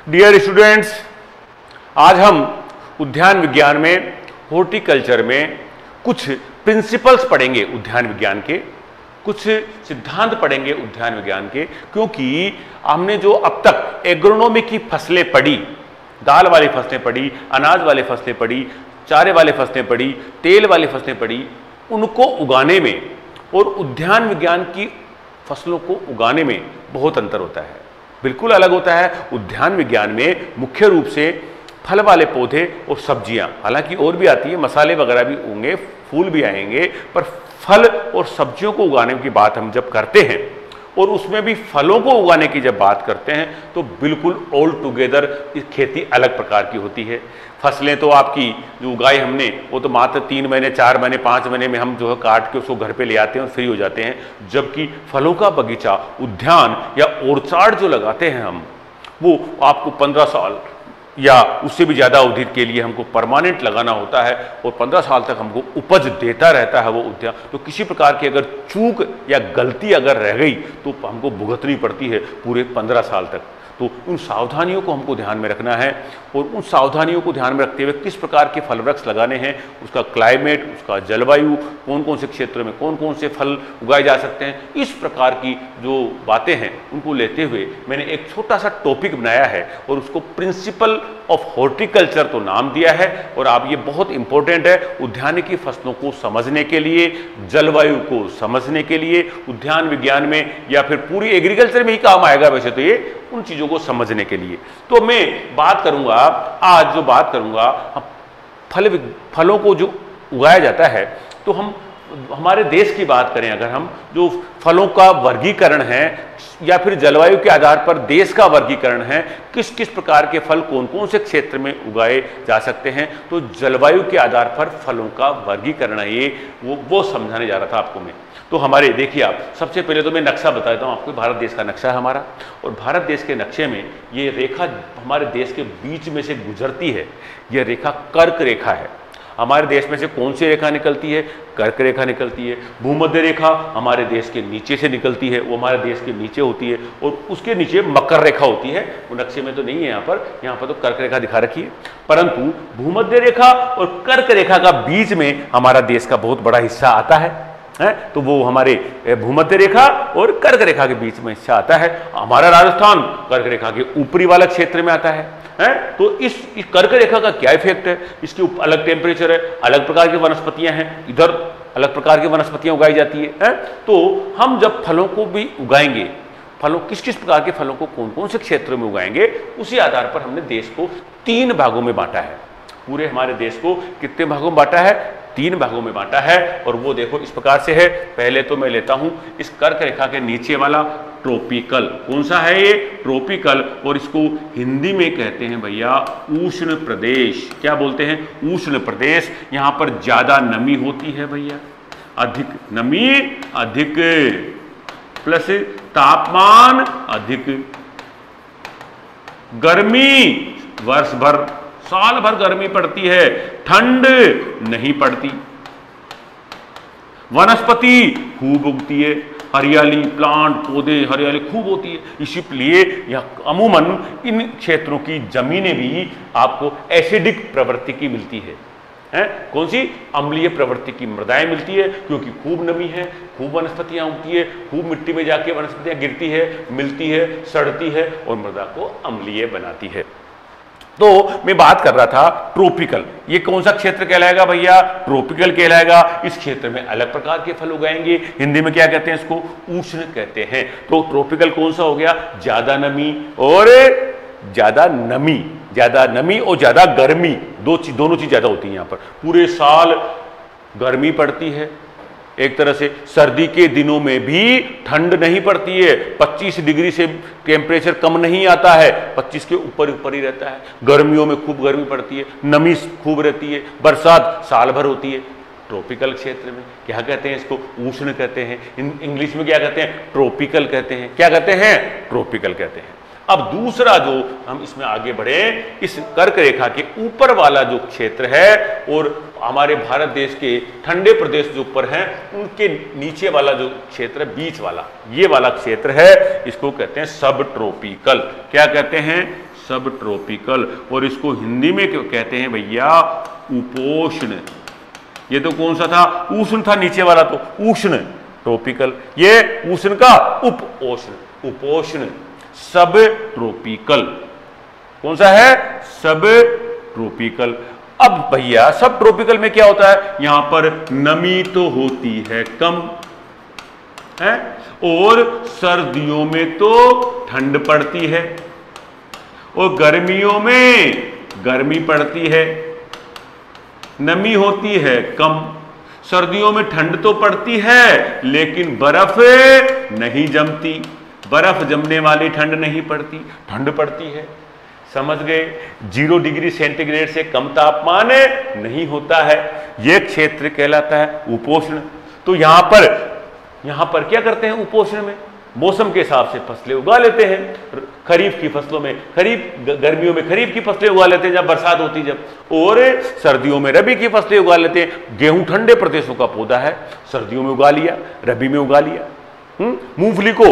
Dear students, आज हम उद्यान विज्ञान में हॉर्टिकल्चर में कुछ प्रिंसिपल्स पढ़ेंगे उद्यान विज्ञान के, कुछ सिद्धांत पढ़ेंगे उद्यान विज्ञान के, क्योंकि हमने जो अब तक एग्रोनॉमी की फसलें पढ़ी, दाल वाली फसलें पढ़ी, अनाज वाली फसलें पढ़ी, चारे वाली फसलें पढ़ी, तेल वाली फसलें पढ़ी, उनको उगाने में और उद्यान विज्ञान की फसलों को उगाने में बहुत अंतर होता है, बिल्कुल अलग होता है। उद्यान विज्ञान में मुख्य रूप से फल वाले पौधे और सब्जियां, हालांकि और भी आती है, मसाले वगैरह भी होंगे, फूल भी आएंगे, पर फल और सब्जियों को उगाने की बात हम जब करते हैं और उसमें भी फलों को उगाने की जब बात करते हैं तो बिल्कुल ऑल टुगेदर खेती अलग प्रकार की होती है। फसलें तो आपकी जो उगाई हमने वो तो मात्र 3 महीने 4 महीने 5 महीने में हम जो है काट के उसको घर पे ले आते हैं और फ्री हो जाते हैं, जबकि फलों का बगीचा, उद्यान या ऑर्चार्ड जो लगाते हैं हम, वो आपको 15 साल या उससे भी ज़्यादा अवधि के लिए हमको परमानेंट लगाना होता है और 15 साल तक हमको उपज देता रहता है वो उद्यान। तो किसी प्रकार की अगर चूक या गलती अगर रह गई तो हमको भुगतनी पड़ती है पूरे 15 साल तक। तो उन सावधानियों को हमको ध्यान में रखना है और उन सावधानियों को ध्यान में रखते हुए किस प्रकार के फल वृक्ष लगाने हैं, उसका क्लाइमेट, उसका जलवायु, कौन कौन से क्षेत्र में कौन कौन से फल उगाए जा सकते हैं, इस प्रकार की जो बातें हैं उनको लेते हुए मैंने एक छोटा सा टॉपिक बनाया है और उसको प्रिंसिपल ऑफ हॉर्टिकल्चर तो नाम दिया है। और आप ये बहुत इंपॉर्टेंट है उद्यानिकी फसलों को समझने के लिए, जलवायु को समझने के लिए, उद्यान विज्ञान में या फिर पूरी एग्रीकल्चर में ही काम आएगा वैसे तो ये, उन चीज़ों को समझने के लिए। तो मैं बात करूंगा, आज जो बात करूंगा, फलों को जो उगाया जाता है, तो हम हमारे देश की बात करें, अगर हम जो फलों का वर्गीकरण है या फिर जलवायु के आधार पर देश का वर्गीकरण है, किस किस प्रकार के फल कौन कौन से क्षेत्र में उगाए जा सकते हैं, तो जलवायु के आधार पर फलों का वर्गीकरण है ये, वो समझाने जा रहा था आपको मैं। तो हमारे देखिए, आप सबसे पहले तो मैं नक्शा बता देता हूँ आपको। भारत देश का नक्शा है हमारा, और भारत देश के नक्शे में ये रेखा हमारे देश के बीच में से गुजरती है, यह रेखा कर्क रेखा है। हमारे देश में से कौन सी रेखा निकलती है? कर्क रेखा निकलती है। भूमध्य रेखा हमारे देश के नीचे से निकलती है, वो हमारे देश के नीचे होती है, और उसके नीचे मकर रेखा होती है। वो नक्शे में तो नहीं है यहाँ पर तो कर्क रेखा दिखा रखी है, परंतु भूमध्य रेखा और कर्क रेखा का बीच में हमारा देश का बहुत बड़ा हिस्सा आता है, तो वो हमारे भूमध्य रेखा और कर्क रेखा के बीच में हिस्सा आता है। हमारा राजस्थान कर्क रेखा के ऊपरी वाला क्षेत्र में आता है। तो इस कर्क रेखा का क्या इफेक्ट है? इसके ऊपर अलग टेम्परेचर है, अलग प्रकार की वनस्पतियां हैं, इधर अलग प्रकार की वनस्पतियां उगाई जाती है। तो हम जब फलों को भी उगाएंगे, फलों किस किस प्रकार के फलों को कौन कौन से क्षेत्रों में उगाएंगे, उसी आधार पर हमने देश को 3 भागों में बांटा है। पूरे हमारे देश को कितने भागों में बांटा है? 3 भागों में बांटा है, और वो देखो इस प्रकार से है। पहले तो मैं लेता हूं इस कर्क रेखा के नीचे वाला ट्रॉपिकल। कौन सा है ये? ट्रॉपिकल, और इसको हिंदी में कहते हैं भैया उष्ण प्रदेश। क्या बोलते हैं? उष्ण प्रदेश। यहां पर ज्यादा नमी होती है भैया, अधिक नमी, अधिक प्लस तापमान, अधिक गर्मी, वर्ष भर साल भर गर्मी पड़ती है, ठंड नहीं पड़ती, वनस्पति खूब उगती है, हरियाली, प्लांट पौधे हरियाली खूब होती है। इसीलिए यह अमूमन इन क्षेत्रों की जमीनें भी आपको एसिडिक प्रवृत्ति की मिलती है। कौन सी? अम्लीय प्रवृत्ति की मृदाएं मिलती है, क्योंकि खूब नमी है, खूब वनस्पतियां उगती है, खूब मिट्टी में जाके वनस्पतियां गिरती है, मिलती है, सड़ती है और मृदा को अम्लीय बनाती है। तो मैं बात कर रहा था ट्रॉपिकल। ये कौन सा क्षेत्र कहलाएगा भैया? ट्रॉपिकल कहलाएगा। इस क्षेत्र में अलग प्रकार के फल उगाएंगे। हिंदी में क्या कहते हैं इसको? उष्ण कहते हैं। तो ट्रॉपिकल कौन सा हो गया? ज्यादा नमी और ज्यादा नमी और ज्यादा गर्मी, दोनों चीज ज्यादा होती है। यहाँ पर पूरे साल गर्मी पड़ती है, एक तरह से सर्दी के दिनों में भी ठंड नहीं पड़ती है, 25 डिग्री से टेम्परेचर कम नहीं आता है, 25 के ऊपर ही रहता है। गर्मियों में खूब गर्मी पड़ती है, नमी खूब रहती है, बरसात साल भर होती है। ट्रॉपिकल क्षेत्र में क्या कहते हैं इसको? उष्ण कहते हैं। इंग्लिश में क्या कहते हैं? ट्रॉपिकल कहते हैं। क्या कहते हैं? ट्रॉपिकल कहते हैं। अब दूसरा जो हम इसमें आगे बढ़े, इस कर्क रेखा के ऊपर वाला जो क्षेत्र है और हमारे भारत देश के ठंडे प्रदेश जो ऊपर हैं उनके नीचे वाला जो क्षेत्र है, बीच वाला, ये वाला क्षेत्र है, इसको कहते हैं सब ट्रॉपिकल। क्या कहते हैं? सब ट्रॉपिकल, और इसको हिंदी में कहते हैं भैया उपोष्ण। ये तो कौन सा था, उष्ण था नीचे वाला, तो उष्ण ट्रॉपिकल, ये उष्ण का उपोष्ण, उपोष्ण सब ट्रॉपिकल। कौन सा है, सब ट्रॉपिकल। अब भैया सब ट्रॉपिकल में क्या होता है, यहां पर नमी तो होती है कम है, और सर्दियों में तो ठंड पड़ती है, और गर्मियों में गर्मी पड़ती है, नमी होती है कम। सर्दियों में ठंड तो पड़ती है लेकिन बर्फ नहीं जमती, बर्फ जमने वाली ठंड नहीं पड़ती, ठंड पड़ती है। समझ गए, 0 डिग्री सेंटीग्रेड से कम तापमान नहीं होता है, यह क्षेत्र कहलाता है उपोष्ण। तो यहां पर क्या करते हैं, उपोष्ण में मौसम के हिसाब से फसलें उगा लेते हैं। खरीफ की फसलों में गर्मियों में खरीफ की फसलें उगा लेते हैं जब बरसात होती जब, और सर्दियों में रबी की फसलें उगा लेते हैं। गेहूं ठंडे प्रदेशों का पौधा है, सर्दियों में उगा लिया, रबी में उगा लिया। मूंगफली को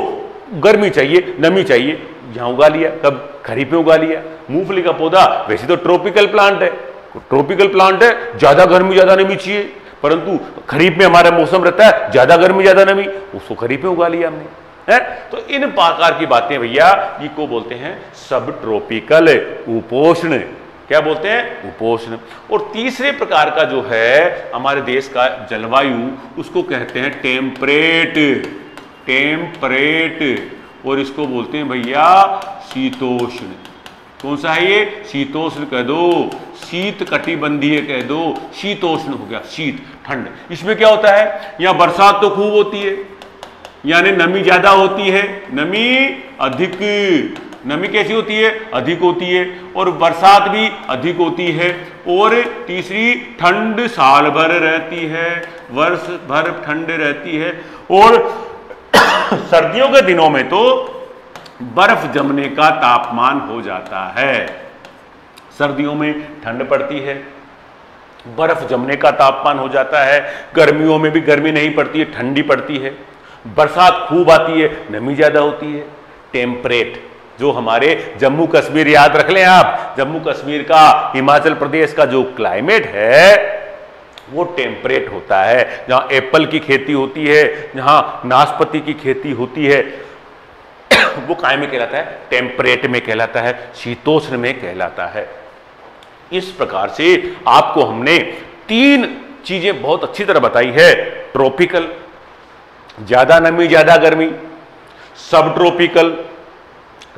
गर्मी चाहिए, नमी चाहिए, यहां उगा लिया, कब खरीफ में उगा लिया। मूंगफली का पौधा वैसे तो ट्रॉपिकल प्लांट है, ट्रॉपिकल प्लांट है, ज्यादा गर्मी ज्यादा नमी चाहिए, परंतु खरीफ में हमारा मौसम रहता है ज्यादा गर्मी ज्यादा नमी, उसको खरीफ में उगा लिया हमने है। तो इन प्रकार की बातें भैया ये को बोलते हैं सब ट्रॉपिकल उपोष्ण। क्या बोलते हैं, उपोष्ण। और तीसरे प्रकार का जो है हमारे देश का जलवायु, उसको कहते हैं टेम्परेट, टेम्परेट, और इसको बोलते हैं भैया शीतोष्ण। कौन सा है ये, शीतोष्ण कह दो, शीत कटिबंधीय कह दो, शीतोष्ण हो गया, शीत ठंड। इसमें क्या होता है, यहां बरसात तो खूब होती है, यानी नमी ज्यादा होती है, नमी अधिक, नमी कैसी होती है, अधिक होती है, और बरसात भी अधिक होती है। और तीसरी, ठंड साल भर रहती है, वर्ष भर ठंड रहती है। और सर्दियों के दिनों में तो बर्फ जमने का तापमान हो जाता है, सर्दियों में ठंड पड़ती है, बर्फ जमने का तापमान हो जाता है। गर्मियों में भी गर्मी नहीं पड़ती है, ठंडी पड़ती है, बरसात खूब आती है, नमी ज्यादा होती है। टेम्परेट, जो हमारे जम्मू कश्मीर, याद रख लें आप, जम्मू कश्मीर का, हिमाचल प्रदेश का जो क्लाइमेट है वो टेम्परेट होता है। जहां एप्पल की खेती होती है, जहां नाशपाती की खेती होती है, वो काय में कहलाता है, टेम्परेट में कहलाता है, शीतोष्ण में कहलाता है। इस प्रकार से आपको हमने 3 चीजें बहुत अच्छी तरह बताई है, ट्रॉपिकल ज्यादा नमी ज्यादा गर्मी, सब ट्रॉपिकल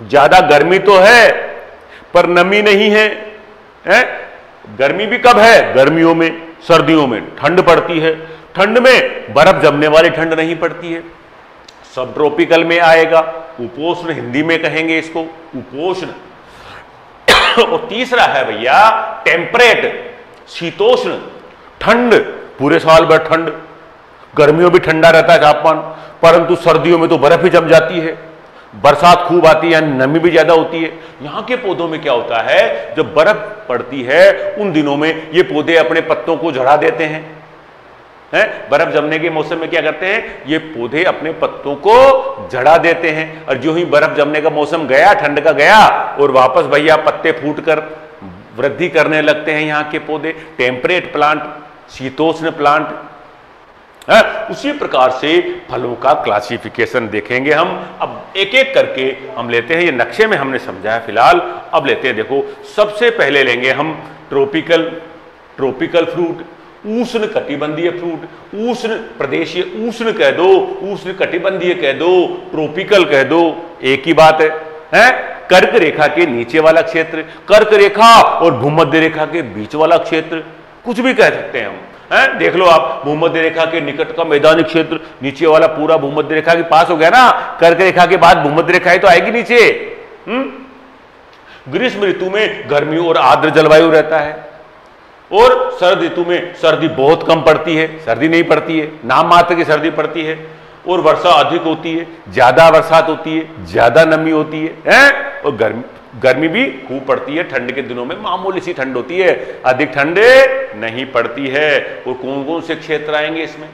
ज्यादा गर्मी तो है पर नमी नहीं है, गर्मी भी कब है, गर्मियों में, सर्दियों में ठंड पड़ती है, ठंड में बर्फ जमने वाली ठंड नहीं पड़ती है। सब ट्रॉपिकल में आएगा, उपोष्ण हिंदी में कहेंगे इसको, उपोष्ण। और तीसरा है भैया टेम्परेट, शीतोष्ण, ठंड पूरे साल भर ठंड, गर्मियों भी ठंडा रहता है तापमान, परंतु सर्दियों में तो बर्फ ही जम जाती है, बरसात खूब आती है, यानी नमी भी ज्यादा होती है। यहां के पौधों में क्या होता है, जब बर्फ पड़ती है उन दिनों में ये पौधे अपने पत्तों को झड़ा देते हैं, बर्फ जमने के मौसम में क्या करते हैं, ये पौधे अपने पत्तों को झड़ा देते हैं। और जो ही बर्फ जमने का मौसम गया, ठंड का गया, और वापस भैया पत्ते फूटकर वृद्धि करने लगते हैं यहाँ के पौधे। टेम्परेट प्लांट, शीतोष्ण प्लांट। उसी प्रकार से फलों का क्लासिफिकेशन देखेंगे हम। अब एक एक करके हम लेते हैं, ये नक्शे में हमने समझाया फिलहाल, अब लेते हैं। देखो, सबसे पहले लेंगे हम ट्रॉपिकल फ्रूट, उष्ण कटिबंधीय फ्रूट, उष्ण प्रदेशीय, उष्ण कह दो, उष्ण कटिबंधीय कह दो, ट्रॉपिकल कह दो, एक ही बात है। कर्क रेखा के नीचे वाला क्षेत्र, कर्क रेखा और भूमध्य रेखा के बीच वाला क्षेत्र, कुछ भी कह सकते हैं हम। देख लो आप, भूमध्य रेखा के निकट का मैदानी क्षेत्र, नीचे वाला पूरा भूमध्य रेखा के पास हो गया ना, कर्क रेखा के बाद भूमध्य रेखा ही तो आएगी नीचे। ग्रीष्म ऋतु में गर्मी और आर्द्र जलवायु रहता है, और शरद ऋतु में सर्दी बहुत कम पड़ती है, सर्दी नहीं पड़ती है, नाम मात्र की सर्दी पड़ती है, और वर्षा अधिक होती है, ज्यादा बरसात होती है, ज्यादा नमी होती है, और गर्मी भी खूब पड़ती है। ठंड के दिनों में मामूली सी ठंड होती है, अधिक ठंड नहीं पड़ती है। और कौन कौन से क्षेत्र आएंगे इसमें,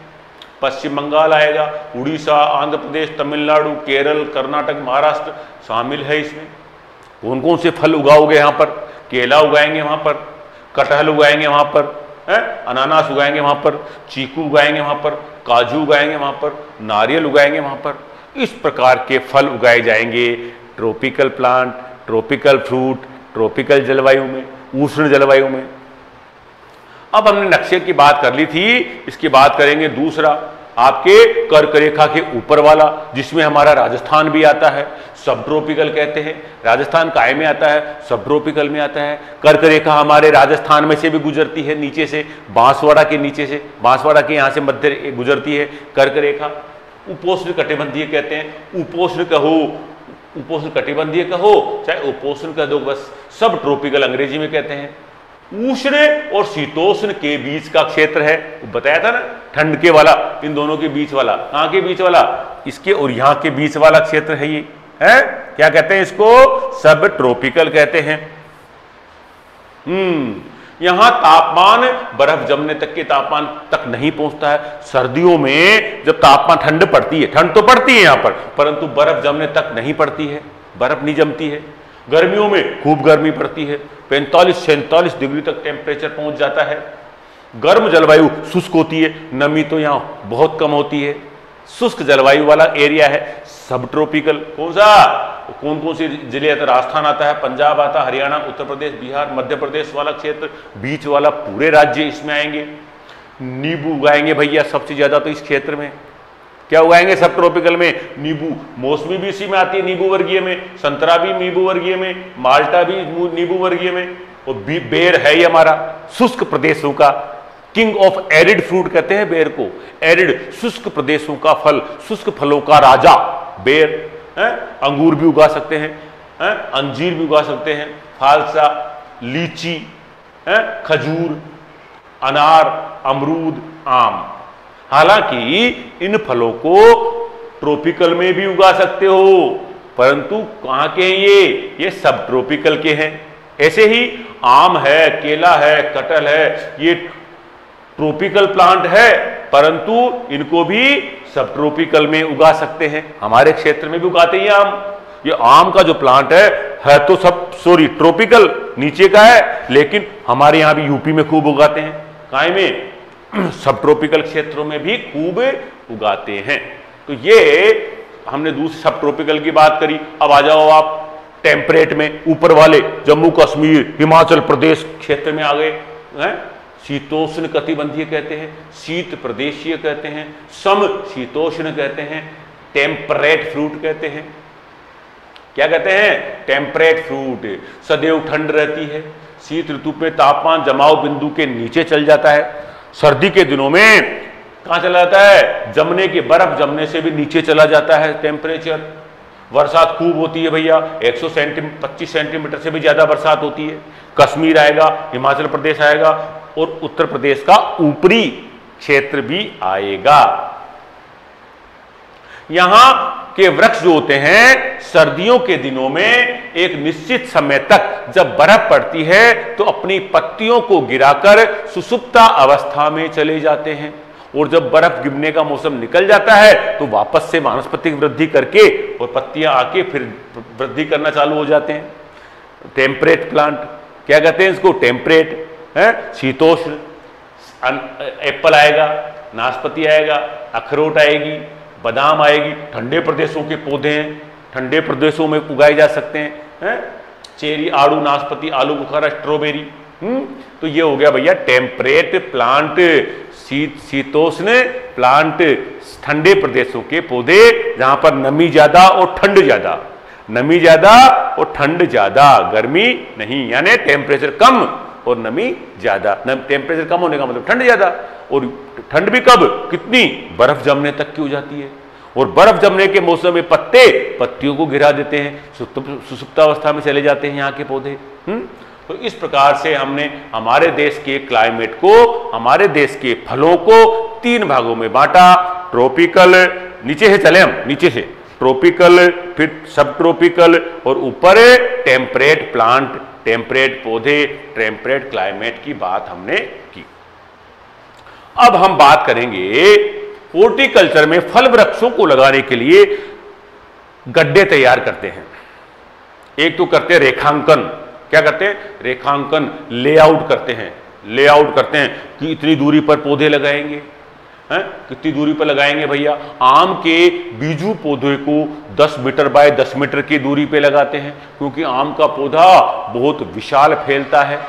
पश्चिम बंगाल आएगा, उड़ीसा, आंध्र प्रदेश, तमिलनाडु, केरल, कर्नाटक, महाराष्ट्र शामिल है इसमें। कौन कौन से फल उगाओगे यहाँ पर? केला उगाएंगे वहाँ पर, कटहल उगाएंगे वहाँ पर, अनानास उगाएंगे वहाँ पर, चीकू उगाएंगे वहाँ पर, काजू उगाएंगे वहाँ पर, नारियल उगाएंगे वहाँ पर। इस प्रकार के फल उगाए जाएंगे tropical plant, tropical fruit, tropical जलवायु में, उष्ण जलवायु में। अब हमने नक्शे की बात कर ली थी, इसकी बात करेंगे दूसरा, आपके कर्क रेखा के ऊपर वाला, जिसमें हमारा राजस्थान भी आता है, सब ट्रॉपिकल कहते हैं। राजस्थान काय में आता है? सब ट्रॉपिकल में आता है। कर्क रेखा हमारे राजस्थान में से भी गुजरती है, नीचे से, बांसवाड़ा के नीचे से, बांसवाड़ा के यहाँ से मध्य गुजरती है कर्क रेखा। उपोष्ण कटिबंधीय कहते हैं, उपोष्ण कहो, उपोष्ण कटिबंधीय कहो, चाहे उपोष्ण कह दो, बस सब ट्रॉपिकल अंग्रेजी में कहते हैं। उष्ण और शीतोष्ण के बीच का क्षेत्र है, बताया था ना, ठंड के वाला, इन दोनों के बीच वाला, कहां के बीच वाला? इसके और यहां के बीच वाला क्षेत्र है ये, है क्या कहते हैं इसको? सब ट्रॉपिकल कहते हैं। यहां तापमान बर्फ जमने तक के तापमान तक नहीं पहुंचता है। सर्दियों में जब तापमान ठंड पड़ती है, ठंड तो पड़ती है यहां पर, परंतु बर्फ जमने तक नहीं पड़ती है, बर्फ नहीं जमती है। गर्मियों में खूब गर्मी पड़ती है, 45-47 डिग्री तक टेम्परेचर पहुंच जाता है। गर्म जलवायु शुष्क होती है, नमी तो यहाँ बहुत कम होती है। शुष्क जलवायु वाला एरिया है सब ट्रॉपिकल। कौन सा? कौन कौन से जिले आता है? राजस्थान आता है, पंजाब आता है, हरियाणा, उत्तर प्रदेश, बिहार, मध्य प्रदेश वाला क्षेत्र, बीच वाला पूरे राज्य इसमें आएंगे। नींबू उगाएंगे भैया सबसे ज्यादा तो इस क्षेत्र में। क्या उगाएंगे सब ट्रॉपिकल में? नींबू। मौसमी भी इसी में आती है, नींबू वर्गीय में। संतरा भी नींबू वर्गीय में, माल्टा भी नींबू वर्गीय में। और बेर है ये हमारा शुष्क प्रदेशों का, किंग ऑफ एरिड फ्रूट कहते हैं बेर को। एरिड शुष्क प्रदेशों का फल, शुष्क फलों का राजा बेर है। अंगूर भी उगा सकते हैं, अंजीर भी उगा सकते हैं, फालसा, लीची, खजूर, अनार, अमरूद, आम। हालांकि इन फलों को ट्रॉपिकल में भी उगा सकते हो, परंतु कहां के हैं ये सब ट्रॉपिकल के हैं। ऐसे ही आम है, केला है, कटहल है, ये ट्रॉपिकल प्लांट है, परंतु इनको भी सब ट्रॉपिकल में उगा सकते हैं। हमारे क्षेत्र में भी उगाते हैं आम। ये आम का जो प्लांट है तो सब ट्रॉपिकल नीचे का है, लेकिन हमारे यहां भी यूपी में खूब उगाते हैं। काय में? सब ट्रॉपिकल क्षेत्रों में भी खूब उगाते हैं। तो ये हमने दूसरे सब ट्रॉपिकल की बात करी। अब आ जाओ आप टेम्परेट में, ऊपर वाले जम्मू कश्मीर, हिमाचल प्रदेश क्षेत्र में आ गए हैं। शीतोष्ण कटिबंधीय कहते हैं, शीत प्रदेशीय कहते हैं, सम शीतोष्ण कहते हैं, टेम्परेट फ्रूट कहते हैं। क्या कहते हैं? Temperate fruit. सदैव ठंड रहती है, शीत ऋतु में तापमान जमाव बिंदु के नीचे चल जाता है। सर्दी के दिनों में कहां चला जाता है? जमने के, बर्फ जमने से भी नीचे चला जाता है टेम्परेचर। बरसात खूब होती है भैया, 125 सेंटीमीटर से भी ज्यादा बरसात होती है। कश्मीर आएगा, हिमाचल प्रदेश आएगा और उत्तर प्रदेश का ऊपरी क्षेत्र भी आएगा। यहां के वृक्ष जो होते हैं सर्दियों के दिनों में एक निश्चित समय तक जब बर्फ पड़ती है तो अपनी पत्तियों को गिराकर सुसुप्ता अवस्था में चले जाते हैं, और जब बर्फ गिरने का मौसम निकल जाता है तो वापस से वानस्पतिक वृद्धि करके और पत्तियां आके फिर वृद्धि करना चालू हो जाते हैं। टेम्परेट प्लांट क्या कहते हैं इसको? टेम्परेट है। शीतोष्ण, एप्पल आएगा, नाशपाती आएगा, अखरोट आएगी, बादाम आएगी। ठंडे प्रदेशों के पौधे हैं, ठंडे प्रदेशों में उगाए जा सकते हैं। चेरी, आड़ू, नाशपाती, आलू बुखारा, स्ट्रॉबेरी। तो ये हो गया भैया टेम्परेट प्लांट, शीतोष्ण प्लांट, ठंडे प्रदेशों के पौधे जहां पर नमी ज्यादा और ठंड ज्यादा, नमी ज्यादा और ठंड ज्यादा, गर्मी नहीं, यानी टेम्परेचर कम और नमी ज्यादा। टेम्परेचर कम होने का मतलब ठंड ज्यादा, और ठंड भी कब, कितनी? बर्फ जमने तक की हो जाती है। और बर्फ जमने के मौसम में पत्तियों को गिरा देते हैं, सुसुप्तावस्था में चले जाते हैं यहाँ के पौधे। तो इस प्रकार से हमने हमारे देश के क्लाइमेट को, हमारे देश के फलों को 3 भागों में बांटा। ट्रॉपिकल, नीचे से चले हम, नीचे से ट्रॉपिकल, फिर सब ट्रॉपिकल, और ऊपर टेम्परेट प्लांट, टेम्परेट पौधे, टेम्परेट क्लाइमेट की बात हमने की। अब हम बात करेंगे हॉर्टिकल्चर में फल वृक्षों को लगाने के लिए गड्ढे तैयार करते हैं। एक तो करते हैं रेखांकन। क्या करते हैं? रेखांकन, लेआउट करते हैं। लेआउट करते हैं कि इतनी दूरी पर पौधे लगाएंगे, हैं? कितनी दूरी पर लगाएंगे भैया? आम के बीजू पौधे को 10 मीटर बाय 10 मीटर की दूरी पे लगाते हैं, क्योंकि आम का पौधा बहुत विशाल फैलता है।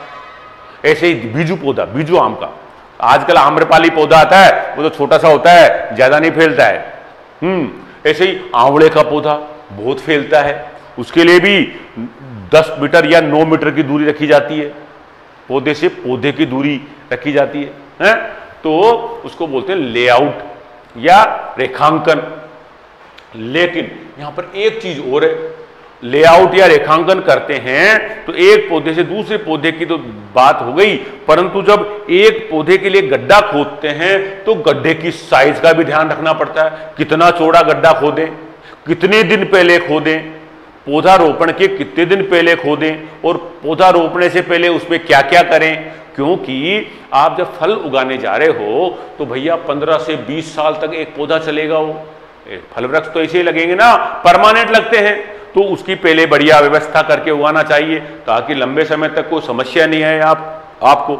ऐसे ही बीजू पौधा, बीजू आम का, आजकल आम्रपाली पौधा आता है, वो तो छोटा सा होता है, ज्यादा नहीं फैलता है। ऐसे ही आंवले का पौधा बहुत फैलता है, उसके लिए भी 10 मीटर या 9 मीटर की दूरी रखी जाती है, पौधे से पौधे की दूरी रखी जाती है? तो उसको बोलते हैं लेआउट या रेखांकन। लेकिन यहां पर एक चीज और है, लेआउट या रेखांकन करते हैं तो एक पौधे से दूसरे पौधे की तो बात हो गई, परंतु जब एक पौधे के लिए गड्ढा खोदते हैं तो गड्ढे की साइज का भी ध्यान रखना पड़ता है। कितना चौड़ा गड्ढा खोदें, कितने दिन पहले खोदें, पौधा रोपण के कितने दिन पहले खोदें, और पौधा रोपने से पहले उसमें क्या क्या करें, क्योंकि आप जब फल उगाने जा रहे हो तो भैया 15 से 20 साल तक एक पौधा चलेगा। वो फल वृक्ष तो ऐसे ही लगेंगे ना, परमानेंट लगते हैं, तो उसकी पहले बढ़िया व्यवस्था करके उगाना चाहिए ताकि लंबे समय तक कोई समस्या नहीं आए आपको।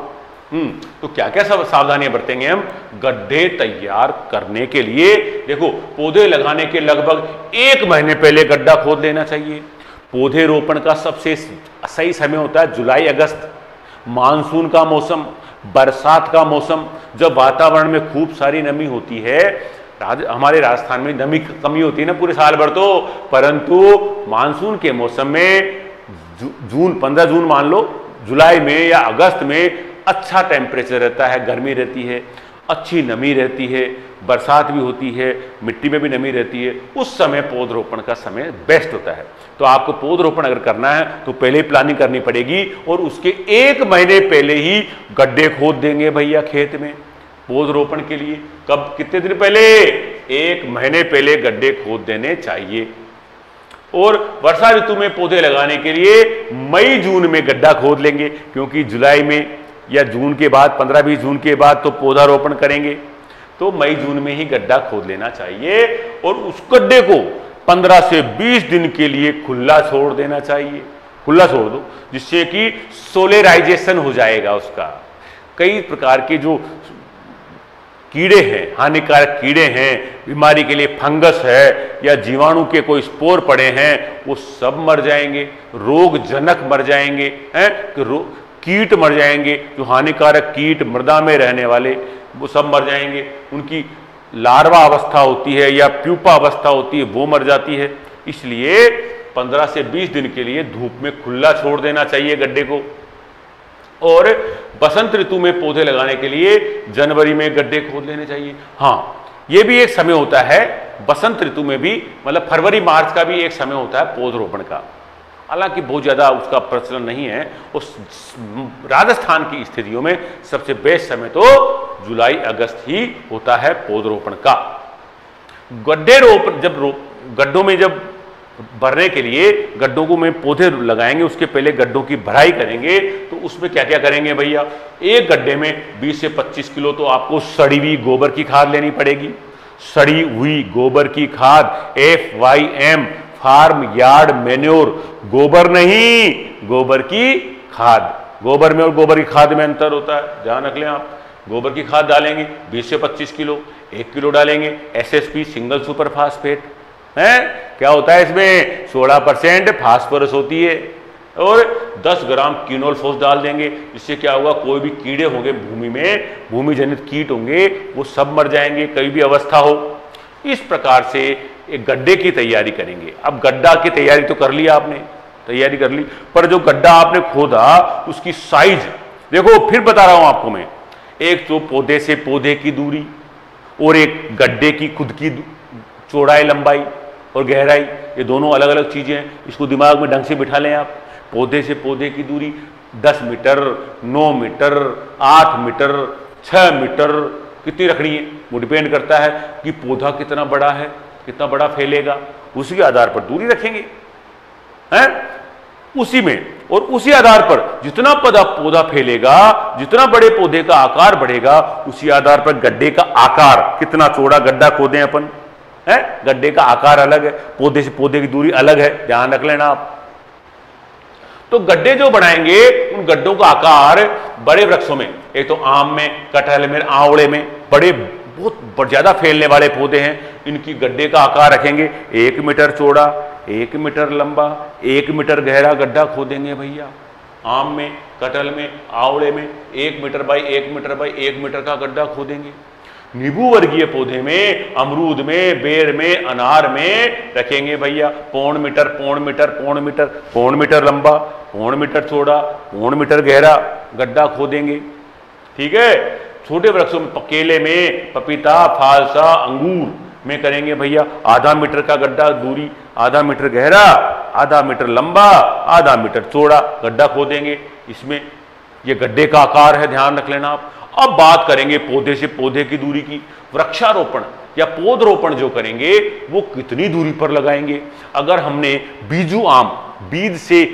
तो क्या क्या सब सावधानियां बरतेंगे हम गड्ढे तैयार करने के लिए? देखो, पौधे लगाने के लगभग 1 महीने पहले गड्ढा खोद लेना चाहिए। पौधे रोपण का सबसे सही समय होता है जुलाई अगस्त, मानसून का मौसम, बरसात का मौसम, जब वातावरण में खूब सारी नमी होती है। हमारे राजस्थान में नमी की कमी होती है ना पूरे साल भर, तो परंतु मानसून के मौसम में जून 15 जून मान लो, जुलाई में या अगस्त में अच्छा टेम्परेचर रहता है, गर्मी रहती है, अच्छी नमी रहती है, बरसात भी होती है, मिट्टी में भी नमी रहती है। उस समय पौधरोपण का समय बेस्ट होता है। तो आपको पौधरोपण अगर करना है तो पहले ही प्लानिंग करनी पड़ेगी, और उसके 1 महीने पहले ही गड्ढे खोद देंगे भैया खेत में पौधरोपण के लिए। कब? कितने दिन पहले? 1 महीने पहले गड्ढे खोद देने चाहिए। और वर्षा ऋतु में पौधे लगाने के लिए मई जून में गड्ढा खोद लेंगे, क्योंकि जुलाई में या जून के बाद 15-20 जून के बाद तो पौधारोपण करेंगे, तो मई जून में ही गड्ढा खोद लेना चाहिए। और उस गड्ढे को 15 से 20 दिन के लिए खुला छोड़ देना चाहिए। खुला छोड़ दो, जिससे कि सोलेराइजेशन हो जाएगा उसका। कई प्रकार के जो कीड़े हैं, हानिकारक कीड़े हैं, बीमारी के लिए फंगस है या जीवाणु के कोई स्पोर पड़े हैं, वो सब मर जाएंगे, रोगजनक मर जाएंगे, कीट मर जाएंगे, जो हानिकारक कीट मृदा में रहने वाले वो सब मर जाएंगे। उनकी लार्वा अवस्था होती है या प्यूपा अवस्था होती है, वो मर जाती है। इसलिए 15 से 20 दिन के लिए धूप में खुला छोड़ देना चाहिए गड्ढे को। और बसंत ऋतु में पौधे लगाने के लिए जनवरी में गड्ढे खोद लेने चाहिए। हाँ, ये भी एक समय होता है बसंत ऋतु में भी, मतलब फरवरी मार्च का भी एक समय होता है पौधरोपण का। हालांकि बहुत ज़्यादा उसका प्रचलन नहीं है। उस राजस्थान की स्थितियों में सबसे बेस्ट समय तो जुलाई अगस्त ही होता है पौधरोपण का। गड्ढे रोपण गड्ढों में जब भरने के लिए गड्ढों को में पौधे लगाएंगे, उसके पहले गड्ढों की भराई करेंगे, तो उसमें क्या क्या करेंगे भैया? एक गड्ढे में 20 से 25 किलो तो आपको सड़ी हुई गोबर की खाद लेनी पड़ेगी। सड़ी हुई गोबर की खाद, FYM, फार्म यार्ड मैन्योर, गोबर नहीं, गोबर की खाद। गोबर में और गोबर की खाद में अंतर होता है, ध्यान रख लें आप। गोबर की खाद डालेंगे 20 से 25 किलो, 1 किलो डालेंगे SSP सिंगल सुपर फास्फेट है। क्या होता है इसमें? 16% फास्फोरस होती है, और 10 ग्राम कीनोलफॉस डाल देंगे। इससे क्या होगा? कोई भी कीड़े होंगे भूमि में, भूमि जनित कीट होंगे, वो सब मर जाएंगे, कहीं भी अवस्था हो। इस प्रकार से एक गड्ढे की तैयारी करेंगे। अब गड्ढा की तैयारी तो कर ली आपने, तैयारी कर ली, पर जो गड्ढा आपने खोदा उसकी साइज देखो, फिर बता रहा हूं आपको मैं। एक तो पौधे से पौधे की दूरी, और एक गड्ढे की खुद की चौड़ाई, लंबाई और गहराई, ये दोनों अलग अलग चीजें हैं। इसको दिमाग में ढंग से बिठा लें आप। पौधे से पौधे की दूरी 10 मीटर, 9 मीटर, 8 मीटर, 6 मीटर कितनी रखनी है, वो डिपेंड करता है कि पौधा कितना बड़ा है, कितना बड़ा फैलेगा, उसी के आधार पर दूरी रखेंगे हैं उसी में। और उसी आधार पर जितना पौधा फैलेगा, जितना बड़े पौधे का आकार बढ़ेगा, उसी आधार पर गड्ढे का आकार, कितना चौड़ा गड्ढा खोदें अपन है, गड्ढे का आकार अलग है, पौधे से पौधे की दूरी अलग है, ध्यान रख लेना आप। तो गड्ढे जो बनाएंगे उन गड्ढों का आकार बड़े वृक्षों में, एक तो आम में, कटहल में, आंवले में, बड़े बहुत ज्यादा फैलने वाले पौधे हैं, इनकी गड्ढे का आकार रखेंगे 1 मीटर चौड़ा, 1 मीटर लंबा, 1 मीटर गहरा गड्ढा खोदेंगे भैया। आम में, कटहल में, आंवले में 1 metre by 1 metre by 1 metre का गड्ढा खोदेंगे। नींबू वर्गीय पौधे में, अमरूद में, बेर में, अनार में रखेंगे भैया 1.25 मीटर, 1.25 मीटर, 1.25 मीटर, 1.25 मीटर लंबा, 1.25 मीटर चौड़ा, 1.25 मीटर गहरा गड्ढा खोदेंगे। ठीक है। छोटे वृक्षों में, केले में, पपीता, फालसा, अंगूर में करेंगे भैया 0.5 मीटर का गड्ढा, दूरी 0.5 मीटर गहरा, 0.5 मीटर लंबा, 0.5 मीटर चौड़ा गड्ढा खोदेंगे। इसमें ये गड्ढे का आकार है, ध्यान रख लेना आप। अब बात करेंगे पौधे से पौधे की दूरी की। वृक्षारोपण या पौधरोपण जो करेंगे वो कितनी दूरी पर लगाएंगे। अगर हमने बीजू आम, बीज से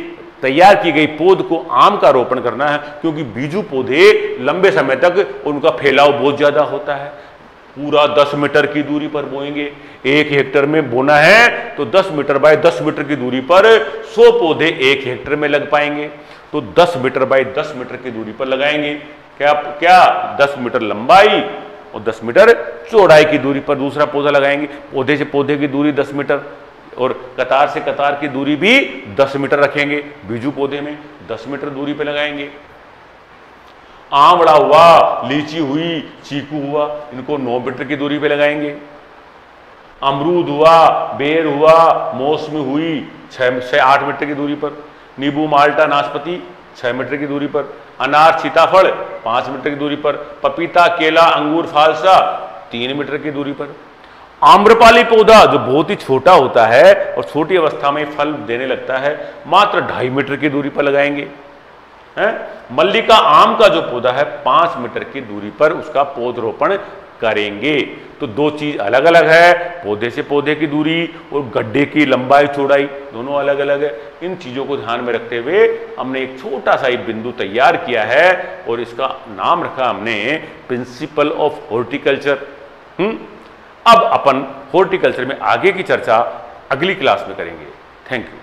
तैयार की गई पौध को आम का रोपण करना है, क्योंकि बीजू पौधे लंबे समय तक उनका फैलाव बहुत ज्यादा होता है, पूरा 10 मीटर की दूरी पर बोएंगे। 1 हेक्टेयर में बोना है तो 10 मीटर बाय 10 मीटर की दूरी पर 100 पौधे 1 हेक्टेयर में लग पाएंगे। तो 10 मीटर बाय 10 मीटर की दूरी पर लगाएंगे। क्या 10 मीटर लंबाई और 10 मीटर चौड़ाई की दूरी पर दूसरा पौधा लगाएंगे। पौधे से पौधे की दूरी 10 मीटर और कतार से कतार की दूरी भी 10 मीटर रखेंगे। बीजू पौधे में 10 मीटर दूरी पर लगाएंगे। आंवला हुआ, लीची हुई, चीकू हुआ, इनको 9 मीटर की दूरी पे लगाएंगे। अमरूद हुआ, बेर हुआ, मौसमी हुई 6 से 8 मीटर की दूरी पर। नींबू, माल्टा, नाशपाती 6 मीटर की दूरी पर। अनार, सीताफल 5 मीटर की दूरी पर। पपीता, केला, अंगूर, फालसा 3 मीटर की दूरी पर। आम्रपाली पौधा जो बहुत ही छोटा होता है और छोटी अवस्था में फल देने लगता है, मात्र 2.5 मीटर की दूरी पर लगाएंगे। मल्लिका आम का जो पौधा है 5 मीटर की दूरी पर उसका पौधरोपण करेंगे। तो 2 चीज अलग अलग है, पौधे से पौधे की दूरी और गड्ढे की लंबाई चौड़ाई दोनों अलग अलग है। इन चीजों को ध्यान में रखते हुए हमने एक छोटा सा बिंदु तैयार किया है और इसका नाम रखा हमने प्रिंसिपल ऑफ हॉर्टिकल्चर। अब अपन हॉर्टिकल्चर में आगे की चर्चा अगली क्लास में करेंगे। Thank you.